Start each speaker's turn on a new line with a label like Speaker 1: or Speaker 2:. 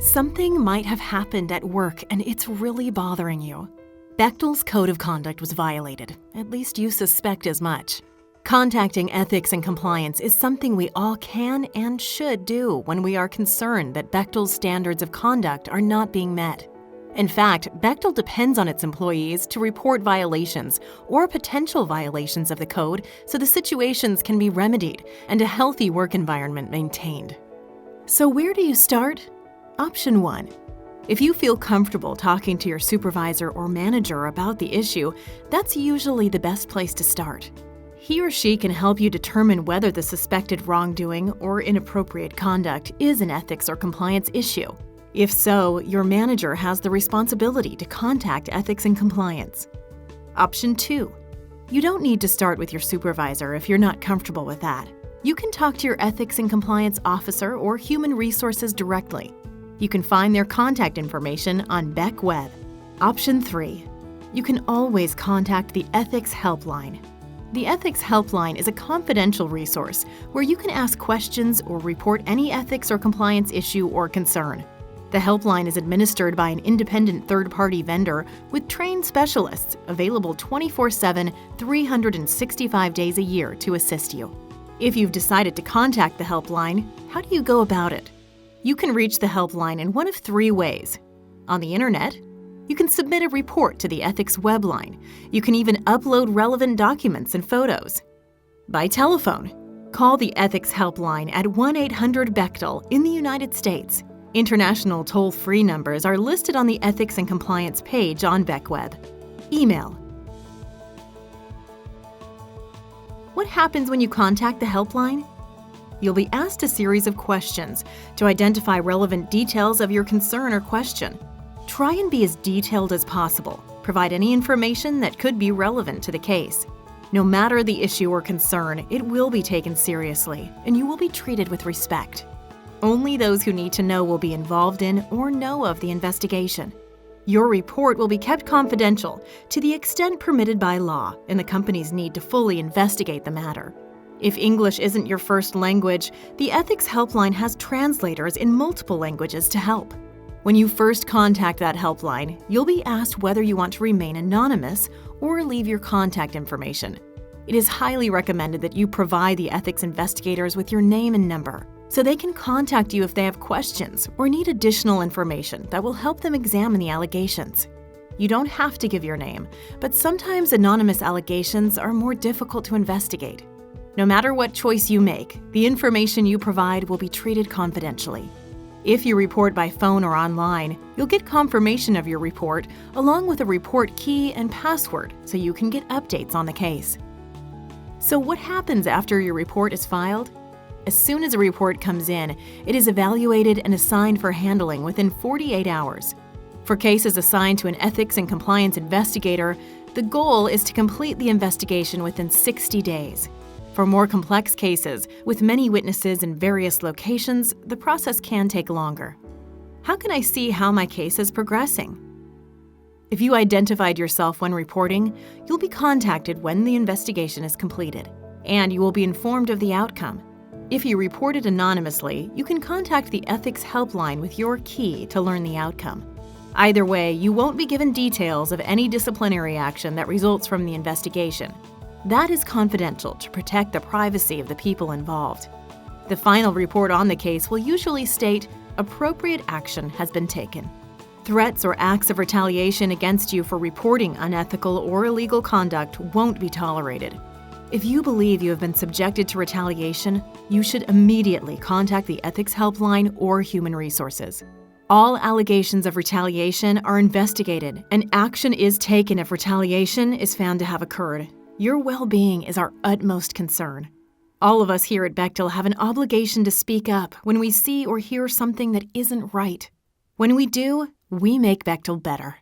Speaker 1: Something might have happened at work and it's really bothering you. Bechtel's code of conduct was violated. At least you suspect as much. Contacting ethics and compliance is something we all can and should do when we are concerned that Bechtel's standards of conduct are not being met. In fact, Bechtel depends on its employees to report violations or potential violations of the code so the situations can be remedied and a healthy work environment maintained. So where do you start? Option 1. If you feel comfortable talking to your supervisor or manager about the issue, that's usually the best place to start. He or she can help you determine whether the suspected wrongdoing or inappropriate conduct is an ethics or compliance issue. If so, your manager has the responsibility to contact ethics and compliance. Option 2. You don't need to start with your supervisor if you're not comfortable with that. You can talk to your ethics and compliance officer or human resources directly. You can find their contact information on Beck Web. Option 3. You can always contact the Ethics HelpLine. The Ethics HelpLine is a confidential resource where you can ask questions or report any ethics or compliance issue or concern. The helpline is administered by an independent third-party vendor with trained specialists available 24/7, 365 days a year to assist you. If you've decided to contact the helpline, how do you go about it? You can reach the helpline in one of 3 ways. On the internet, you can submit a report to the ethics webline. You can even upload relevant documents and photos. By telephone, call the ethics helpline at 1-800-Bechtel in the United States. International toll-free numbers are listed on the Ethics and Compliance page on BeckWeb. Email. What happens when you contact the helpline? You'll be asked a series of questions to identify relevant details of your concern or question. Try and be as detailed as possible. Provide any information that could be relevant to the case. No matter the issue or concern, it will be taken seriously, and you will be treated with respect. Only those who need to know will be involved in or know of the investigation. Your report will be kept confidential to the extent permitted by law and the company's need to fully investigate the matter. If English isn't your first language, the Ethics Helpline has translators in multiple languages to help. When you first contact that helpline, you'll be asked whether you want to remain anonymous or leave your contact information. It is highly recommended that you provide the ethics investigators with your name and number, so they can contact you if they have questions or need additional information that will help them examine the allegations. You don't have to give your name, but sometimes anonymous allegations are more difficult to investigate. No matter what choice you make, the information you provide will be treated confidentially. If you report by phone or online, you'll get confirmation of your report along with a report key and password so you can get updates on the case. So what happens after your report is filed? As soon as a report comes in, it is evaluated and assigned for handling within 48 hours. For cases assigned to an ethics and compliance investigator, the goal is to complete the investigation within 60 days. For more complex cases, with many witnesses in various locations, the process can take longer. How can I see how my case is progressing? If you identified yourself when reporting, you'll be contacted when the investigation is completed, and you will be informed of the outcome. If you reported anonymously, you can contact the Ethics Helpline with your key to learn the outcome. Either way, you won't be given details of any disciplinary action that results from the investigation. That is confidential to protect the privacy of the people involved. The final report on the case will usually state, appropriate action has been taken. Threats or acts of retaliation against you for reporting unethical or illegal conduct won't be tolerated. If you believe you have been subjected to retaliation, you should immediately contact the Ethics Helpline or Human Resources. All allegations of retaliation are investigated, and action is taken if retaliation is found to have occurred. Your well-being is our utmost concern. All of us here at Bechtel have an obligation to speak up when we see or hear something that isn't right. When we do, we make Bechtel better.